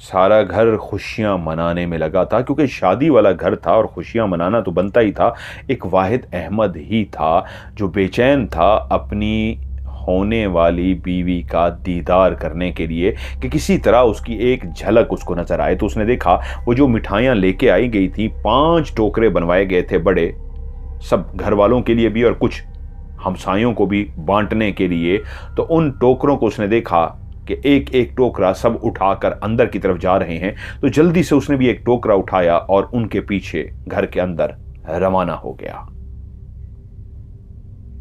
सारा घर खुशियां मनाने में लगा था, क्योंकि शादी वाला घर था और खुशियां मनाना तो बनता ही था। एक वाहिद अहमद ही था जो बेचैन था अपनी होने वाली बीवी का दीदार करने के लिए, कि किसी तरह उसकी एक झलक उसको नजर आए। तो उसने देखा वो जो मिठाइयां लेके आई गई थी, 5 टोकरे बनवाए गए थे बड़े, सब घर वालों के लिए भी और कुछ हमसायों को भी बांटने के लिए। तो उन टोकरों को उसने देखा कि एक एक टोकरा सब उठाकर अंदर की तरफ जा रहे हैं। तो जल्दी से उसने भी एक टोकरा उठाया और उनके पीछे घर के अंदर रवाना हो गया।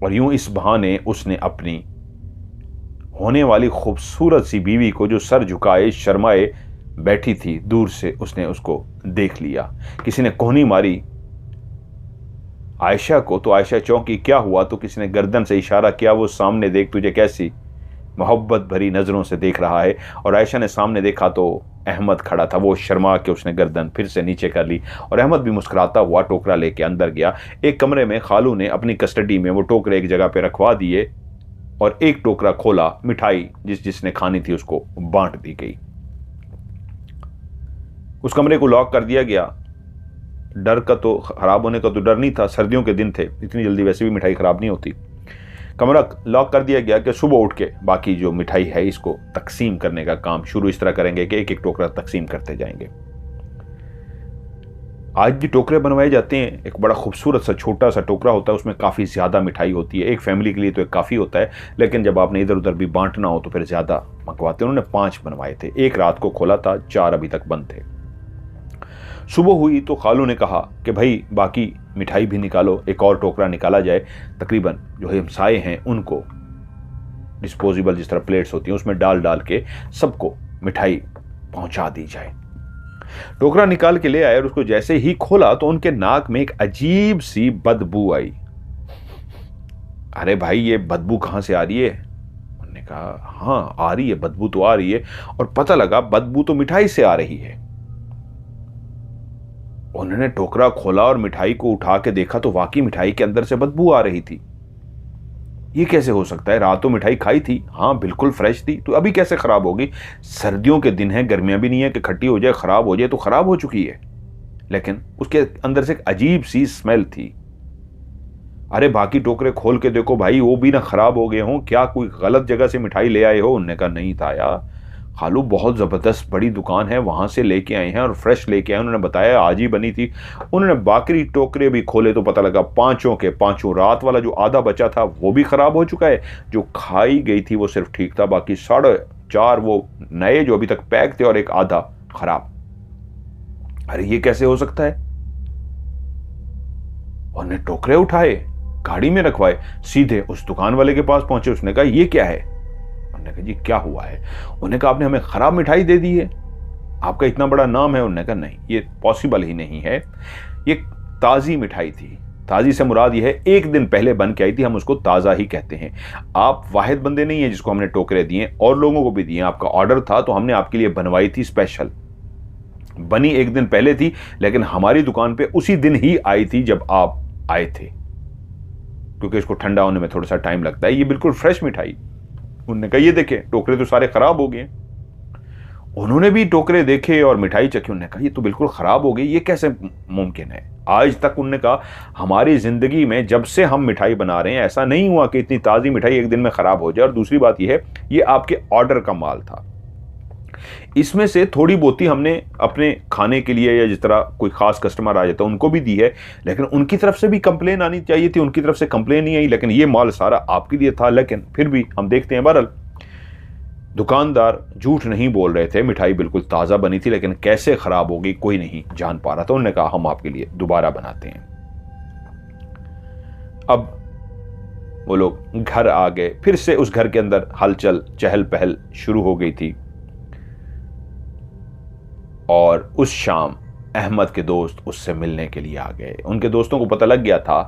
और यूं इस बहाने उसने अपनी होने वाली खूबसूरत सी बीवी को, जो सर झुकाए शर्माए बैठी थी, दूर से उसने उसको देख लिया। किसी ने कोहनी मारी आयशा को, तो आयशा चौंकी, क्या हुआ? तो किसी ने गर्दन से इशारा किया, वो सामने देख, तुझे कैसी मोहब्बत भरी नजरों से देख रहा है। और आयशा ने सामने देखा तो अहमद खड़ा था। वो शर्मा के उसने गर्दन फिर से नीचे कर ली और अहमद भी मुस्कुराता हुआ टोकरा लेके अंदर गया। एक कमरे में खालू ने अपनी कस्टडी में वो टोकरे एक जगह पे रखवा दिए और एक टोकरा खोला, मिठाई जिसने खानी थी उसको बांट दी गई। उस कमरे को लॉक कर दिया गया। डर का तो, खराब होने का तो डर नहीं था, सर्दियों के दिन थे, इतनी जल्दी वैसे भी मिठाई खराब नहीं होती। कमरा लॉक कर दिया गया कि सुबह उठ के बाकी जो मिठाई है इसको तकसीम करने का काम शुरू इस तरह करेंगे कि एक एक टोकरा तकसीम करते जाएंगे। आज भी टोकरे बनवाए जाते हैं, एक बड़ा खूबसूरत सा छोटा सा टोकरा होता है, उसमें काफ़ी ज़्यादा मिठाई होती है। एक फैमिली के लिए तो एक काफ़ी होता है, लेकिन जब आपने इधर उधर भी बांटना हो तो फिर ज़्यादा मंगवाते हैं। उन्होंने 5 बनवाए थे, एक रात को खोला था, 4 अभी तक बंद थे। सुबह हुई तो खालू ने कहा कि भाई बाकी मिठाई भी निकालो, एक और टोकरा निकाला जाए, तकरीबन जो हमसाए हैं उनको डिस्पोजेबल जिस तरह प्लेट्स होती हैं उसमें डाल डाल के सबको मिठाई पहुंचा दी जाए। टोकरा निकाल के ले आए और उसको जैसे ही खोला तो उनके नाक में एक अजीब सी बदबू आई। अरे भाई ये बदबू कहां से आ रही है? उन्होंने कहा हाँ आ रही है, बदबू तो आ रही है। और पता लगा बदबू तो मिठाई से आ रही है। उन्होंने टोकरा खोला और मिठाई को उठा के देखा तो वाकई मिठाई के अंदर से बदबू आ रही थी। ये कैसे हो सकता है? रात तो मिठाई खाई थी, हाँ बिल्कुल फ्रेश थी, तो अभी कैसे खराब होगी? सर्दियों के दिन है, गर्मियां भी नहीं है कि खट्टी हो जाए खराब हो जाए, तो खराब हो चुकी है। लेकिन उसके अंदर से एक अजीब सी स्मेल थी। अरे बाकी टोकरे खोल के देखो भाई, वो भी ना खराब हो गए हों, क्या कोई गलत जगह से मिठाई ले आए हो? उन्होंने कहा नहीं था यार, खालू बहुत ज़बरदस्त बड़ी दुकान है, वहाँ से लेके आए हैं और फ्रेश लेके आए। उन्होंने बताया आज ही बनी थी। उन्होंने बाकी टोकरे भी खोले तो पता लगा 5 के 5 रात वाला जो आधा बचा था वो भी ख़राब हो चुका है, जो खाई गई थी वो सिर्फ ठीक था, बाकी 4.5 वो नए जो अभी तक पैक थे और एक आधा खराब। अरे ये कैसे हो सकता है? उन्होंने टोकरे उठाए, गाड़ी में रखवाए, सीधे उस दुकान वाले के पास पहुंचे। उसने कहा ये क्या है? उन्होंने कहा जी क्या हुआ है? उन्होंने कहा आपने हमें खराब मिठाई दे दी है, आपका इतना बड़ा नाम है। उन्होंने कहा नहीं ये पॉसिबल ही नहीं है, ये ताज़ी मिठाई थी। ताज़ी से मुराद ये है 1 दिन पहले बन के आई थी, हम उसको ताज़ा ही कहते हैं। आप वाहिद बंदे नहीं है जिसको हमने टोकरे दिए, और लोगों को भी दिए। आपका ऑर्डर था तो हमने आपके लिए बनवाई थी स्पेशल। बनी 1 दिन पहले थी, लेकिन हमारी दुकान पे उसी दिन ही आई थी जब आप आए थे, क्योंकि इसको ठंडा होने में थोड़ा सा टाइम लगता है। ये बिल्कुल फ्रेश मिठाई। उन्होंने कहा ये देखे टोकरे तो सारे खराब हो गए। उन्होंने भी टोकरे देखे और मिठाई चखी। उन्होंने कहा ये तो बिल्कुल खराब हो गई, ये कैसे मुमकिन है? आज तक उन्होंने कहा हमारी जिंदगी में जब से हम मिठाई बना रहे हैं ऐसा नहीं हुआ कि इतनी ताज़ी मिठाई 1 दिन में खराब हो जाए। और दूसरी बात यह है ये आपके ऑर्डर का माल था, इसमें से थोड़ी बहुती हमने अपने खाने के लिए या जिस तरह कोई खास कस्टमर आ जाता है उनको भी दी है, लेकिन उनकी तरफ से भी कंप्लेन आनी चाहिए थी, उनकी तरफ से कंप्लेन नहीं आई। लेकिन ये माल सारा आपके लिए था। लेकिन फिर भी हम देखते हैं बहरहाल दुकानदार झूठ नहीं बोल रहे थे, मिठाई बिल्कुल ताज़ा बनी थी, लेकिन कैसे खराब होगी कोई नहीं जान पा रहा था। उन्होंने कहा हम आपके लिए दोबारा बनाते हैं। अब वो लोग घर आ गए, फिर से उस घर के अंदर हलचल चहल पहल शुरू हो गई थी। और उस शाम अहमद के दोस्त उससे मिलने के लिए आ गए। उनके दोस्तों को पता लग गया था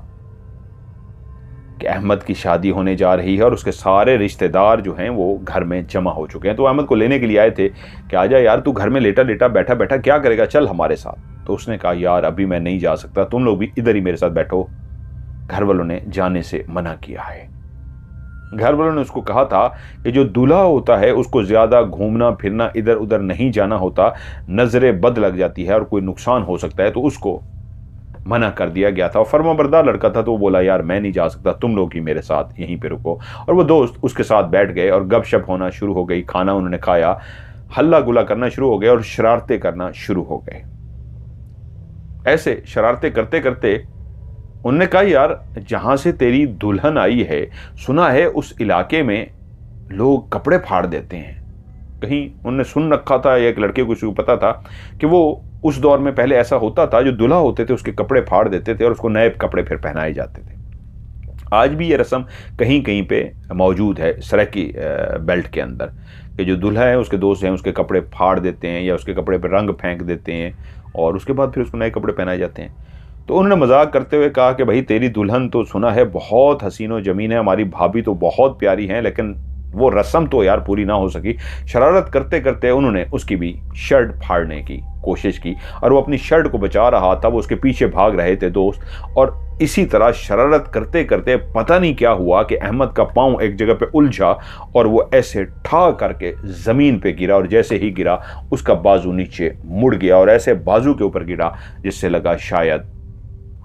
कि अहमद की शादी होने जा रही है और उसके सारे रिश्तेदार जो हैं वो घर में जमा हो चुके हैं। तो अहमद को लेने के लिए आए थे कि आजा यार तू घर में लेटा लेटा बैठा बैठा क्या करेगा, चल हमारे साथ। तो उसने कहा यार अभी मैं नहीं जा सकता, तुम लोग भी इधर ही मेरे साथ बैठो, घर वालों ने जाने से मना किया है। घर वालों ने उसको कहा था कि जो दूल्हा होता है उसको ज़्यादा घूमना फिरना, इधर उधर नहीं जाना होता, नज़रें बद लग जाती है और कोई नुकसान हो सकता है, तो उसको मना कर दिया गया था। और फर्माबरदार लड़का था तो वो बोला यार मैं नहीं जा सकता, तुम लोग ही मेरे साथ यहीं पे रुको। और वो दोस्त उसके साथ बैठ गए और गपशप होना शुरू हो गई। खाना उन्होंने खाया, हल्ला गुला करना शुरू हो गए और शरारतें करना शुरू हो गए। ऐसे शरारतें करते करते उन्होंने कहा यार जहां से तेरी दुल्हन आई है, सुना है उस इलाके में लोग कपड़े फाड़ देते हैं। कहीं उन्होंने सुन रखा था, एक लड़के को किसी को पता था कि वो उस दौर में पहले ऐसा होता था, जो दूल्हा होते थे उसके कपड़े फाड़ देते थे और उसको नए कपड़े फिर पहनाए जाते थे। आज भी ये रस्म कहीं कहीं पे मौजूद है सराइकी बेल्ट के अंदर, कि जो दूल्हा है उसके दोस्त हैं उसके कपड़े फाड़ देते हैं या उसके कपड़े पर रंग फेंक देते हैं और उसके बाद फिर उसको नए कपड़े पहनाए जाते हैं। तो उन्होंने मजाक करते हुए कहा कि भाई तेरी दुल्हन तो सुना है बहुत हसीनो जमीन है, हमारी भाभी तो बहुत प्यारी हैं, लेकिन वो रस्म तो यार पूरी ना हो सकी। शरारत करते करते उन्होंने उसकी भी शर्ट फाड़ने की कोशिश की और वो अपनी शर्ट को बचा रहा था, वो उसके पीछे भाग रहे थे दोस्त। और इसी तरह शरारत करते करते पता नहीं क्या हुआ कि अहमद का पांव एक जगह पे उलझा और वो ऐसे ठा करके जमीन पे गिरा और जैसे ही गिरा उसका बाजू नीचे मुड़ गया और ऐसे बाजू के ऊपर गिरा जिससे लगा शायद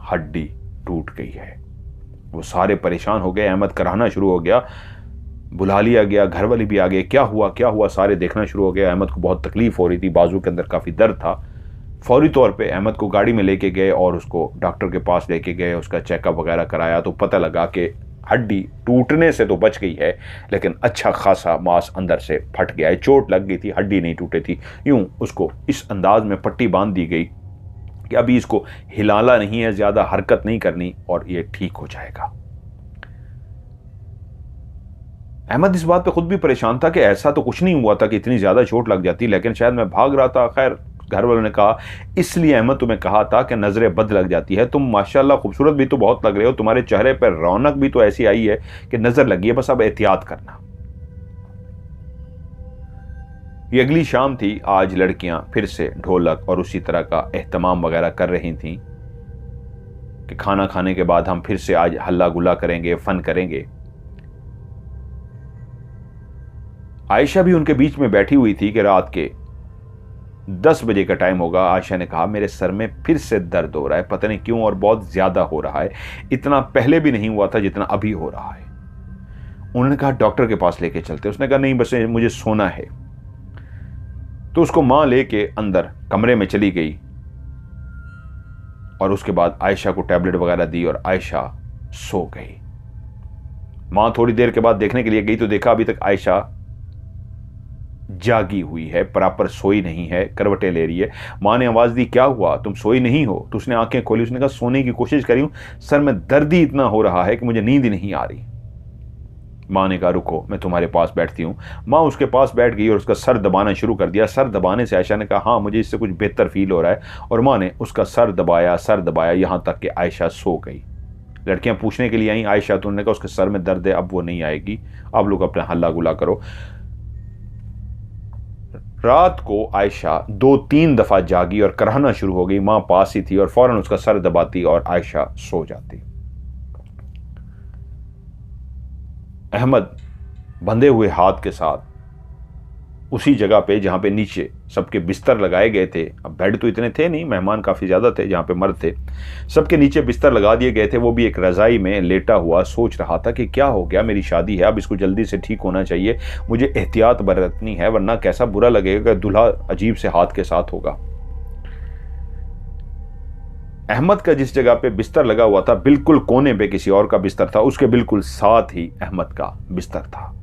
हड्डी टूट गई है। वो सारे परेशान हो गए, अहमद कराहना शुरू हो गया, बुला लिया गया, घर वाले भी आ गए, क्या हुआ क्या हुआ, सारे देखना शुरू हो गए। अहमद को बहुत तकलीफ हो रही थी, बाजू के अंदर काफ़ी दर्द था। फौरी तौर पे अहमद को गाड़ी में लेके गए और उसको डॉक्टर के पास लेके गए, उसका चेकअप वगैरह कराया तो पता लगा कि हड्डी टूटने से तो बच गई है, लेकिन अच्छा खासा मांस अंदर से फट गया है। चोट लग गई थी, हड्डी नहीं टूटी थी। यूं उसको इस अंदाज में पट्टी बांध दी गई कि अभी इसको हिलाना नहीं है, ज़्यादा हरकत नहीं करनी और ये ठीक हो जाएगा। अहमद इस बात पे खुद भी परेशान था कि ऐसा तो कुछ नहीं हुआ था कि इतनी ज़्यादा चोट लग जाती, लेकिन शायद मैं भाग रहा था। खैर घर वालों ने कहा इसलिए अहमद तुम्हें कहा था कि नज़रें बद लग जाती है, तुम माशाल्लाह खूबसूरत भी तो बहुत लग रहे हो, तुम्हारे चेहरे पर रौनक भी तो ऐसी आई है कि नज़र लगी है, बस अब एहतियात करना। ये अगली शाम थी। आज लड़कियां फिर से ढोलक और उसी तरह का एहतमाम वगैरह कर रही थीं कि खाना खाने के बाद हम फिर से आज हल्ला गुल्ला करेंगे, फन करेंगे। आयशा भी उनके बीच में बैठी हुई थी कि रात के 10 बजे का टाइम होगा। आयशा ने कहा मेरे सर में फिर से दर्द हो रहा है, पता नहीं क्यों, और बहुत ज्यादा हो रहा है, इतना पहले भी नहीं हुआ था जितना अभी हो रहा है। उन्होंने कहा डॉक्टर के पास लेके चलते। उसने कहा नहीं बस मुझे सोना है। तो उसको मां लेके अंदर कमरे में चली गई और उसके बाद आयशा को टैबलेट वगैरह दी और आयशा सो गई। मां थोड़ी देर के बाद देखने के लिए गई तो देखा अभी तक आयशा जागी हुई है, प्रॉपर सोई नहीं है, करवटें ले रही है। मां ने आवाज दी क्या हुआ, तुम सोई नहीं हो? तो उसने आंखें खोली, उसने कहा सोने की कोशिश करी हूं, सर में दर्द ही इतना हो रहा है कि मुझे नींद ही नहीं आ रही। मां ने कहा रुको मैं तुम्हारे पास बैठती हूं। मां उसके पास बैठ गई और उसका सर दबाना शुरू कर दिया। सर दबाने से आयशा ने कहा हाँ मुझे इससे कुछ बेहतर फील हो रहा है, और मां ने उसका सर दबाया यहां तक कि आयशा सो गई। लड़कियां पूछने के लिए आई आयशा, तो उन्होंने कहा उसके सर में दर्द है, अब वो नहीं आएगी, आप लोग अपना हल्ला गुला करो। रात को आयशा 2-3 दफा जागी और कराहना शुरू हो गई। मां पास ही थी और फौरन उसका सर दबाती और आयशा सो जाती। अहमद बंधे हुए हाथ के साथ उसी जगह पे जहां पे नीचे सबके बिस्तर लगाए गए थे, अब बेड तो इतने थे नहीं, मेहमान काफ़ी ज़्यादा थे, जहां पे मर्द थे सबके नीचे बिस्तर लगा दिए गए थे, वो भी एक रज़ाई में लेटा हुआ सोच रहा था कि क्या हो गया, मेरी शादी है, अब इसको जल्दी से ठीक होना चाहिए, मुझे एहतियात बरतनी है, वरना कैसा बुरा लगेगा, दूल्हा अजीब से हाथ के साथ होगा। अहमद का जिस जगह पे बिस्तर लगा हुआ था बिल्कुल कोने पे किसी और का बिस्तर था, उसके बिल्कुल साथ ही अहमद का बिस्तर था।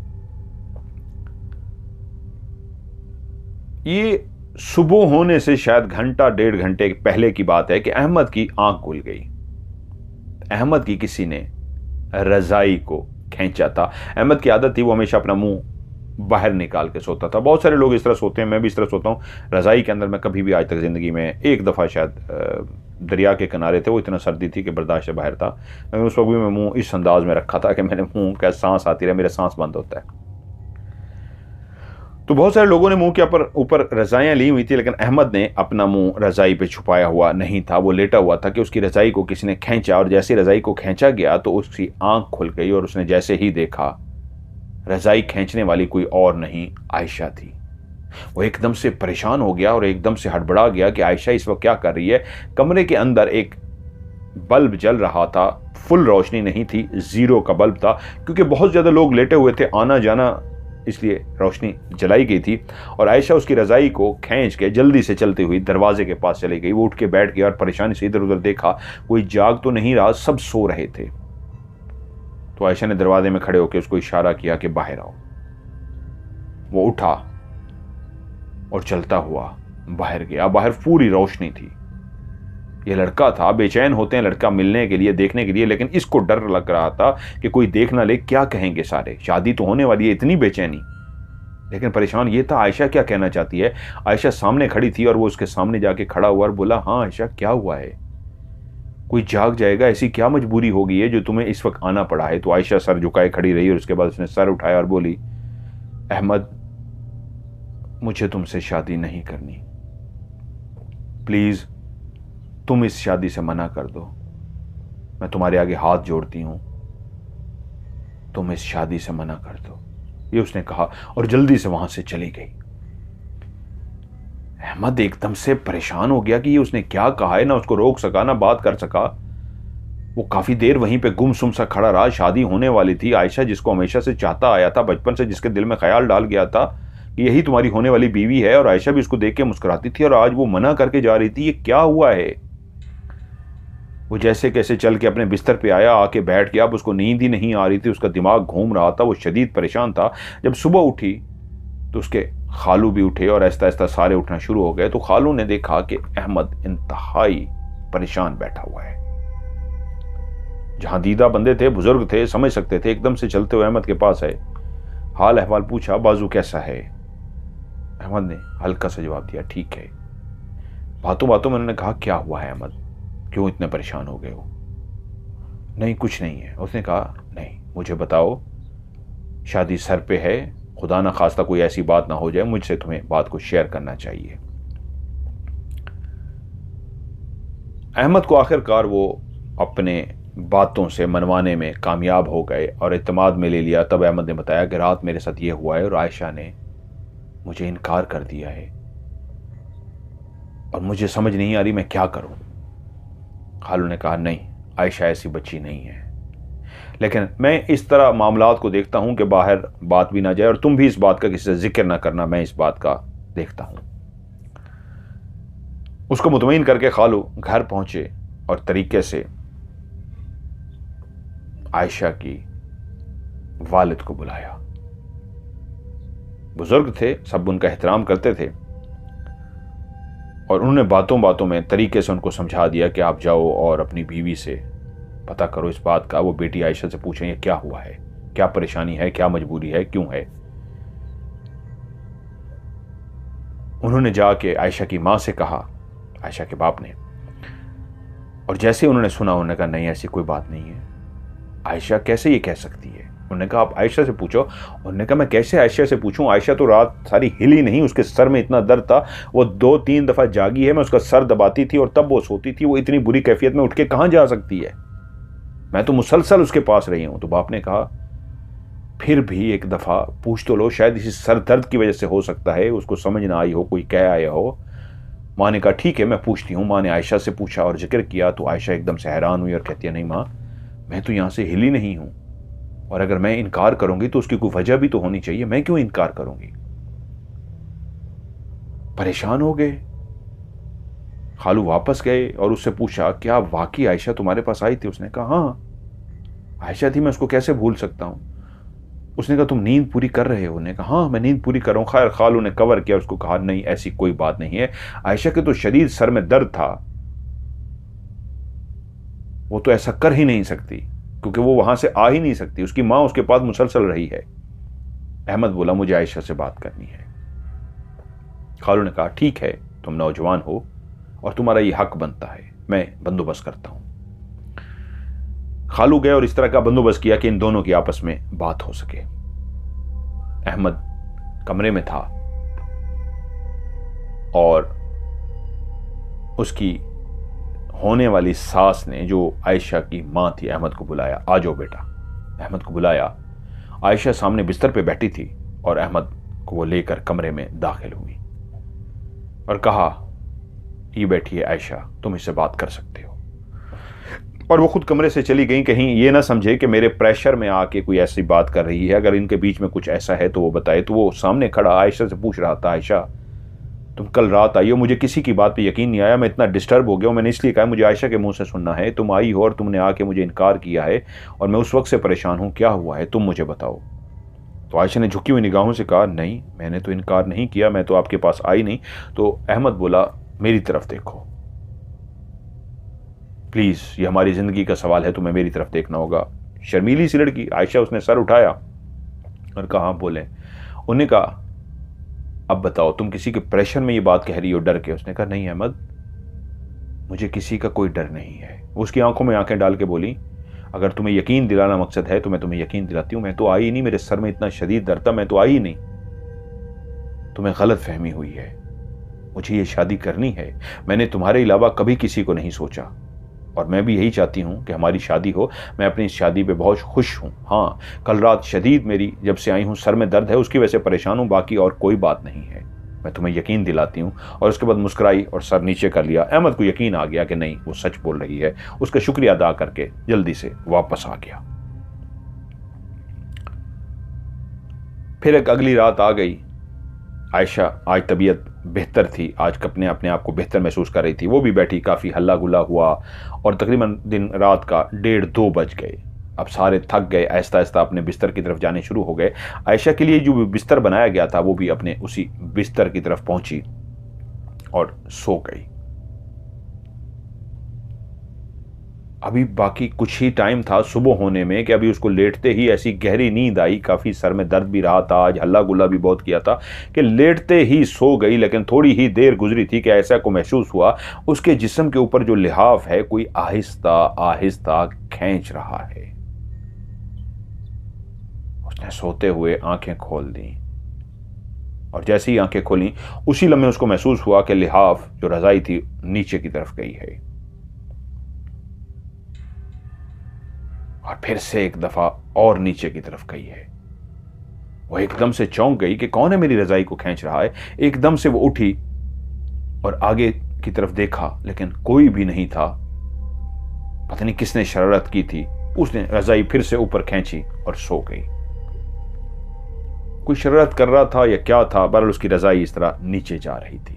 ये सुबह होने से शायद घंटा 1.5 घंटे पहले की बात है कि अहमद की आंख खुल गई। अहमद की किसी ने रजाई को खींचा था। अहमद की आदत थी वो हमेशा अपना मुंह बाहर निकाल के सोता था। बहुत सारे लोग इस तरह सोते हैं, मैं भी इस तरह सोता हूँ। रजाई के अंदर मैं कभी भी आज तक ज़िंदगी में, एक दफ़ा शायद दरिया के किनारे थे, वो इतना सर्दी थी कि बर्दाश्त से बाहर था, लेकिन उस वक्त भी मैं मुंह इस अंदाज में रखा था कि मेरे मुंह का सांस आती रहे, मेरा सांस बंद होता है। तो बहुत सारे लोगों ने मुंह के ऊपर रजाइयाँ ली हुई थी, लेकिन अहमद ने अपना मुंह रजाई पे छुपाया हुआ नहीं था, वो लेटा हुआ था कि उसकी रजाई को किसी ने खींचा, और जैसे रजाई को खींचा गया तो उसकी आंख खुल गई और उसने जैसे ही देखा रजाई खींचने वाली कोई और नहीं, आयशा थी। वो एकदम से परेशान हो गया और एकदम से हड़बड़ा गया कि आयशा इस वक्त क्या कर रही है। कमरे के अंदर एक बल्ब जल रहा था, फुल रोशनी नहीं थी, 0 का बल्ब था, क्योंकि बहुत ज़्यादा लोग लेटे हुए थे, आना जाना, इसलिए रोशनी जलाई गई थी। और आयशा उसकी रजाई को खींच के जल्दी से चलती हुई दरवाजे के पास चली गई। वो उठ के बैठ गई और परेशानी से इधर उधर देखा, कोई जाग तो नहीं रहा, सब सो रहे थे। तो आयशा ने दरवाजे में खड़े होकर उसको इशारा किया कि बाहर आओ। वो उठा और चलता हुआ बाहर गया। बाहर पूरी रोशनी थी। ये लड़का था, बेचैन होते हैं लड़का मिलने के लिए, देखने के लिए, लेकिन इसको डर लग रहा था कि कोई देख ना ले, क्या कहेंगे सारे, शादी तो होने वाली है, इतनी बेचैनी। लेकिन परेशान ये था आयशा क्या कहना चाहती है। आयशा सामने खड़ी थी और वो उसके सामने जाके खड़ा हुआ और बोला, हाँ आयशा क्या हुआ है, कोई जाग जाएगा, ऐसी क्या मजबूरी हो गई है जो तुम्हें इस वक्त आना पड़ा है। तो आयशा सर झुकाए खड़ी रही और उसके बाद उसने सर उठाया और बोली, अहमद मुझे तुमसे शादी नहीं करनी, प्लीज तुम इस शादी से मना कर दो, मैं तुम्हारे आगे हाथ जोड़ती हूं, तुम इस शादी से मना कर दो, ये उसने कहा और जल्दी से वहां से चली गई। अहमद एकदम से परेशान हो गया कि ये उसने क्या कहा है, ना उसको रोक सका ना बात कर सका। वो काफी देर वहीं पे गुमसुम सा खड़ा रहा। शादी होने वाली थी, आयशा जिसको हमेशा से चाहता आया था, बचपन से जिसके दिल में ख्याल डाल गया था कि यही तुम्हारी होने वाली बीवी है, और आयशा भी उसको देख के मुस्कुराती थी, और आज वो मना करके जा रही थी। ये क्या हुआ है। वो जैसे कैसे चल के अपने बिस्तर पे आया, आके बैठ गया। अब उसको नींद ही नहीं आ रही थी, उसका दिमाग घूम रहा था, वो शदीद परेशान था। जब सुबह उठी तो उसके खालू भी उठे और आहिस्ता आहिस्ता सारे उठना शुरू हो गए। तो खालू ने देखा कि अहमद इंतहाई परेशान बैठा हुआ है। जहां दीदा बंदे थे, बुजुर्ग थे, समझ सकते थे, एकदम से चलते हुए अहमद के पास है, हाल अहवाल पूछा, बाजू कैसा है। अहमद ने हल्का सा जवाब दिया, ठीक है। बातों बातों में उन्होंने कहा, क्या हुआ है अहमद, क्यों इतने परेशान हो गए हो। नहीं कुछ नहीं है। उसने कहा, नहीं मुझे बताओ, शादी सर पे है, खुदा ना खास्ता कोई ऐसी बात ना हो जाए, मुझसे तुम्हें बात को शेयर करना चाहिए। अहमद को आखिरकार वो अपने बातों से मनवाने में कामयाब हो गए और इत्मीनान में ले लिया। तब अहमद ने बताया कि रात मेरे साथ ये हुआ है और आयशा ने मुझे इनकार कर दिया है और मुझे समझ नहीं आ रही मैं क्या करूं। खालू ने कहा, नहीं आयशा ऐसी बच्ची नहीं है, लेकिन मैं इस तरह मामलात को देखता हूं कि बाहर बात भी ना जाए और तुम भी इस बात का किसी से जिक्र ना करना, मैं इस बात का देखता हूं। उसको मुतमईन करके खालू घर पहुंचे और तरीके से आयशा की वालिद को बुलाया। बुजुर्ग थे, सब उनका एहतराम करते थे, और उन्होंने बातों बातों में तरीके से उनको समझा दिया कि आप जाओ और अपनी बीवी से पता करो इस बात का। वो बेटी आयशा से पूछें ये क्या हुआ है, क्या परेशानी है, क्या मजबूरी है, क्यों है। उन्होंने जाके आयशा की मां से कहा, आयशा के बाप ने, और जैसे उन्होंने सुना उन्होंने कहा, नहीं ऐसी कोई बात नहीं है, आयशा कैसे ये कह सकती है। उन्होंने कहा आप आयशा से पूछो। उन्होंने कहा मैं कैसे आयशा से पूछूं, आयशा तो रात सारी हिली नहीं, उसके सर में इतना दर्द था, वो 2-3 दफा जागी है, मैं उसका सर दबाती थी और तब वो सोती थी, वो इतनी बुरी कैफियत में उठ के कहां जा सकती है, मैं तो मुसलसल उसके पास रही हूं। तो बाप ने कहा फिर भी एक दफा पूछ तो लो, शायद इसी सर दर्द की वजह से हो सकता है, उसको समझ ना आई हो, कोई कह आया हो। माँ ने कहा ठीक है मैं पूछती हूँ। माँ ने आयशा से पूछा और जिक्र किया तो आयशा एकदम से हैरान हुई और कहती है, नहीं माँ मैं तो यहां से हिली नहीं हूं, और अगर मैं इनकार करूंगी तो उसकी कोई वजह भी तो होनी चाहिए, मैं क्यों इनकार करूंगी। परेशान हो गए। खालू वापस गए और उससे पूछा क्या वाकई आयशा तुम्हारे पास आई थी। उसने कहा हाँ आयशा थी, मैं उसको कैसे भूल सकता हूं। उसने कहा तुम नींद पूरी कर रहे हो। उन्होंने कहा हाँ मैं नींद पूरी कर रहा हूं। खैर खालू ने कवर किया, उसको कहा नहीं ऐसी कोई बात नहीं है, आयशा के तो शदीद सर में दर्द था, वो तो ऐसा कर ही नहीं सकती क्योंकि वो वहां से आ ही नहीं सकती, उसकी मां उसके पास मुसलसल रही है। अहमद बोला मुझे आयशा से बात करनी है। खालू ने कहा ठीक है तुम नौजवान हो और तुम्हारा ये हक बनता है, मैं बंदोबस्त करता हूं। खालू गए और इस तरह का बंदोबस्त किया कि इन दोनों की आपस में बात हो सके। अहमद कमरे में था और उसकी होने वाली सास ने, जो आयशा की मां थी, अहमद को बुलाया, आ जाओ बेटा। अहमद को बुलाया आयशा सामने बिस्तर पे बैठी थी और अहमद को वो लेकर कमरे में दाखिल हुई और कहा, ये बैठिए आयशा, तुम इससे बात कर सकते हो। और वो खुद कमरे से चली गई, कहीं ये ना समझे कि मेरे प्रेशर में आके कोई ऐसी बात कर रही है, अगर इनके बीच में कुछ ऐसा है तो वो बताए। तो वो सामने खड़ा आयशा से पूछ रहा था, आयशा तुम कल रात आई हो, मुझे किसी की बात पे यकीन नहीं आया, मैं इतना डिस्टर्ब हो गया हूँ, मैंने इसलिए कहा मुझे आयशा के मुंह से सुनना है, तुम आई हो और तुमने आके मुझे इनकार किया है और मैं उस वक्त से परेशान हूँ, क्या हुआ है तुम मुझे बताओ। तो आयशा ने झुकी हुई निगाहों से कहा, नहीं मैंने तो इनकार नहीं किया, मैं तो आपके पास आई नहीं। तो अहमद बोला, मेरी तरफ देखो प्लीज, ये हमारी जिंदगी का सवाल है, तुम्हें मेरी तरफ देखना होगा। शर्मीली सी लड़की आयशा, उसने सर उठाया और कहा, बोले। उन्होंने कहा, अब बताओ तुम किसी के प्रेशर में ये बात कह रही हो डर के। उसने कहा, नहीं अहमद, मुझे किसी का कोई डर नहीं है। उसकी आंखों में आंखें डाल के बोली, अगर तुम्हें यकीन दिलाना मकसद है तो मैं तुम्हें यकीन दिलाती हूं, मैं तो आई नहीं, मेरे सर में इतना शदीद दर्द था, मैं तो आई नहीं, तुम्हें गलत फहमी हुई है, मुझे ये शादी करनी है, मैंने तुम्हारे अलावा कभी किसी को नहीं सोचा और मैं भी यही चाहती हूं कि हमारी शादी हो। मैं अपनी इस शादी पे बहुत खुश हूं। हाँ, कल रात शदीद मेरी जब से आई हूं सर में दर्द है, उसकी वजह से परेशान हूं, बाकी और कोई बात नहीं है, मैं तुम्हें यकीन दिलाती हूं। और उसके बाद मुस्कुराई और सर नीचे कर लिया। अहमद को यकीन आ गया कि नहीं, वो सच बोल रही है। उसका शुक्रिया अदा करके जल्दी से वापस आ गया। फिर एक अगली रात आ गई। आयशा आज तबीयत बेहतर थी, आज अपने आप को बेहतर महसूस कर रही थी। वो भी बैठी, काफ़ी हल्ला गुल्ला हुआ और तकरीबन दिन रात का 1:30-2 बज गए। अब सारे थक गए, आहिस्ता आहिस्ता अपने बिस्तर की तरफ जाने शुरू हो गए। आयशा के लिए जो बिस्तर बनाया गया था वो भी अपने उसी बिस्तर की तरफ पहुंची और सो गई। अभी बाकी कुछ ही टाइम था सुबह होने में कि अभी उसको लेटते ही ऐसी गहरी नींद आई, काफ़ी सर में दर्द भी रहा था, आज हल्ला गुल्ला भी बहुत किया था, कि लेटते ही सो गई। लेकिन थोड़ी ही देर गुजरी थी कि ऐसा को महसूस हुआ उसके जिस्म के ऊपर जो लिहाफ है कोई आहिस्ता आहिस्ता खींच रहा है। उसने सोते हुए आंखें खोल दी और जैसे ही आंखें खोली उसी लम्हे उसको महसूस हुआ कि लिहाफ जो रजाई थी नीचे की तरफ गई है। और फिर से एक दफा और नीचे की तरफ गई है। वो एकदम से चौंक गई कि कौन है मेरी रजाई को खींच रहा है। एकदम से वो उठी और आगे की तरफ देखा, लेकिन कोई भी नहीं था। पता नहीं किसने शरारत की थी। उसने रजाई फिर से ऊपर खींची और सो गई। कोई शरारत कर रहा था या क्या था, बहरहाल उसकी रजाई इस तरह नीचे जा रही थी।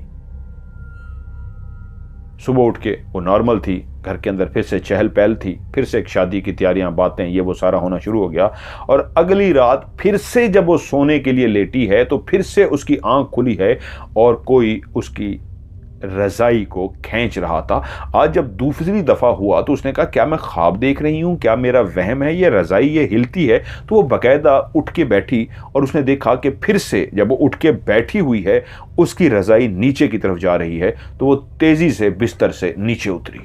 सुबह उठ के वो नॉर्मल थी, घर के अंदर फिर से चहल पहल थी, फिर से एक शादी की तैयारियां, बातें, ये वो सारा होना शुरू हो गया। और अगली रात फिर से जब वो सोने के लिए लेटी है तो फिर से उसकी आंख खुली है और कोई उसकी रजाई को खींच रहा था। आज जब दूसरी दफा हुआ तो उसने कहा, क्या मैं ख्वाब देख रही हूं, क्या मेरा वहम है, ये रजाई ये हिलती है। तो वो बाकायदा उठ के बैठी और उसने देखा कि फिर से जब वो उठ के बैठी हुई है उसकी रजाई नीचे की तरफ जा रही है। तो वो तेजी से बिस्तर से नीचे उतरी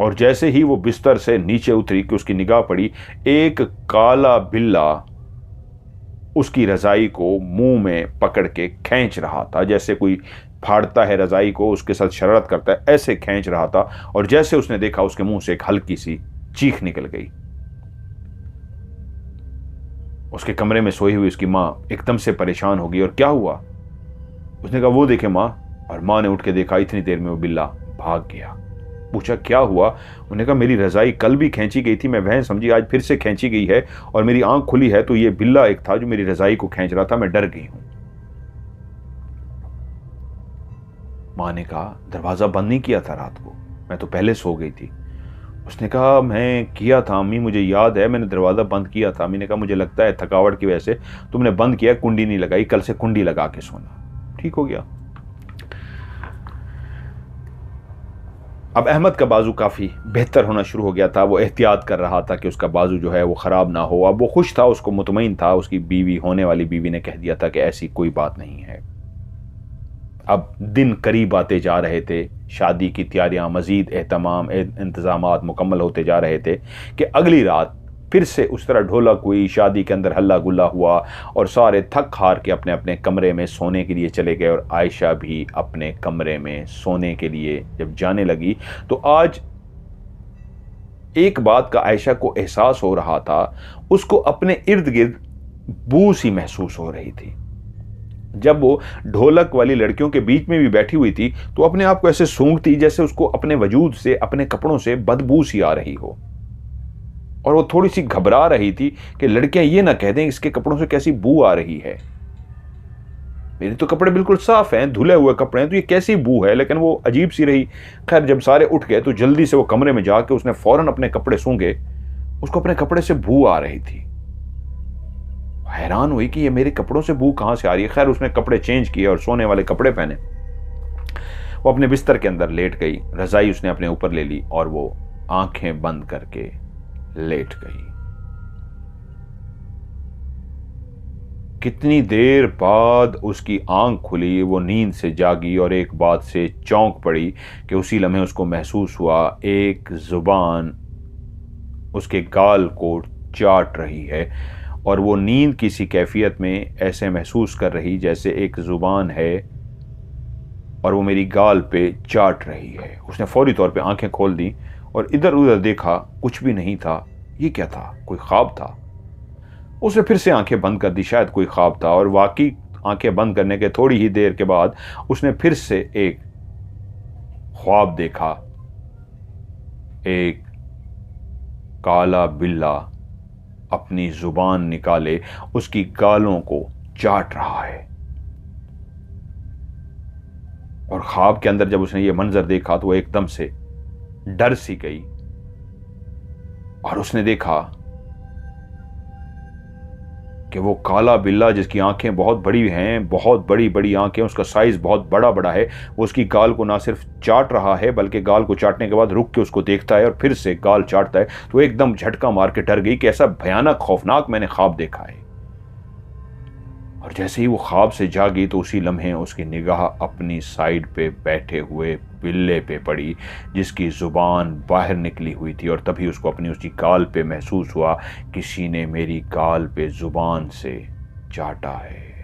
और जैसे ही वो बिस्तर से नीचे उतरी कि उसकी निगाह पड़ी, एक काला बिल्ला उसकी रजाई को मुंह में पकड़ के खींच रहा था, जैसे कोई फाड़ता है रजाई को, उसके साथ शरारत करता है, ऐसे खींच रहा था। और जैसे उसने देखा उसके मुंह से एक हल्की सी चीख निकल गई। उसके कमरे में सोई हुई उसकी मां एकदम से परेशान हो गई। और क्या हुआ? उसने कहा, वो देखे मां। और मां ने उठ के देखा, इतनी देर में वो बिल्ला भाग गया। पूछा, क्या हुआ? उन्होंने कहा, मेरी रजाई कल भी खींची गई थी, मैं वह समझी, आज फिर से खींची गई है और मेरी आंख खुली है तो ये बिल्ला एक था जो मेरी रजाई को खींच रहा था, मैं डर गई हूं। मां ने कहा, दरवाजा बंद नहीं किया था रात को? मैं तो पहले सो गई थी। उसने कहा, मैं किया था अम्मी, मुझे याद है मैंने दरवाजा बंद किया था। अम्मी ने कहा, मुझे लगता है थकावट की वजह से तुमने बंद किया, कुंडी नहीं लगाई, कल से कुंडी लगा के सोना। ठीक हो गया। अब अहमद का बाजू काफ़ी बेहतर होना शुरू हो गया था। वो एहतियात कर रहा था कि उसका बाजू जो है वो ख़राब ना हो। अब वो खुश था, उसको मुतमईन था। उसकी बीवी, होने वाली बीवी ने कह दिया था कि ऐसी कोई बात नहीं है। अब दिन करीब आते जा रहे थे, शादी की तैयारियां, मज़ीद एहतमाम, इंतज़ामात मुकम्मल होते जा रहे थे कि अगली रात फिर से उस तरह ढोलक हुई, शादी के अंदर हल्ला गुल्ला हुआ और सारे थक हार के अपने अपने कमरे में सोने के लिए चले गए। और आयशा भी अपने कमरे में सोने के लिए जब जाने लगी तो आज एक बात का आयशा को एहसास हो रहा था, उसको अपने इर्द गिर्द बू सी महसूस हो रही थी। जब वो ढोलक वाली लड़कियों के बीच में भी बैठी हुई थी तो अपने आप को ऐसे सूंघती जैसे उसको अपने वजूद से, अपने कपड़ों से बदबू सी आ रही हो। और वो थोड़ी सी घबरा रही थी कि लड़कियां ये ना कह दें इसके कपड़ों से कैसी बू आ रही है। मेरे तो कपड़े बिल्कुल साफ हैं, धुले हुए कपड़े हैं, तो ये कैसी बू है। लेकिन वो अजीब सी रही। खैर जब सारे उठ गए तो जल्दी से वो कमरे में जाके उसने फौरन अपने कपड़े सूंघे। उसको अपने कपड़े से बू आ रही थी। हैरान हुई कि ये मेरे कपड़ों से बू कहां से आ रही है। खैर उसने कपड़े चेंज किए और सोने वाले कपड़े पहने। वो अपने बिस्तर के अंदर लेट गई, रजाई उसने अपने ऊपर ले ली और वो आंखें बंद करके लेट गई। कितनी देर बाद उसकी आंख खुली, वो नींद से जागी और एक बात से चौंक पड़ी कि उसी लम्हे उसको महसूस हुआ एक जुबान उसके गाल को चाट रही है। और वो नींद की सी कैफियत में ऐसे महसूस कर रही जैसे एक जुबान है और वो मेरी गाल पे चाट रही है। उसने फौरी तौर पे आंखें खोल दी और इधर उधर देखा, कुछ भी नहीं था। ये क्या था? कोई ख्वाब था? उसने फिर से आंखें बंद कर दी, शायद कोई ख्वाब था। और वाकई आंखें बंद करने के थोड़ी ही देर के बाद उसने फिर से एक ख्वाब देखा। एक काला बिल्ला अपनी जुबान निकाले उसकी गालों को चाट रहा है। और ख्वाब के अंदर जब उसने ये मंजर देखा तो वो एकदम से डर सी गई और उसने देखा कि वो काला बिल्ला जिसकी आंखें बहुत बड़ी हैं, बहुत बड़ी बड़ी आंखें, उसका साइज बहुत बड़ा बड़ा है, वो उसकी गाल को ना सिर्फ चाट रहा है बल्कि गाल को चाटने के बाद रुक के उसको देखता है और फिर से गाल चाटता है। तो एकदम झटका मार के डर गई कि ऐसा भयानक खौफनाक मैंने ख्वाब देखा है। और जैसे ही वो ख्वाब से जागी तो उसी लम्हे उसकी निगाह अपनी साइड पे बैठे हुए बिल्ले पे पड़ी जिसकी जुबान बाहर निकली हुई थी। और तभी उसको अपनी उसी गाल पे महसूस हुआ किसी ने मेरी गाल पे जुबान से चाटा है।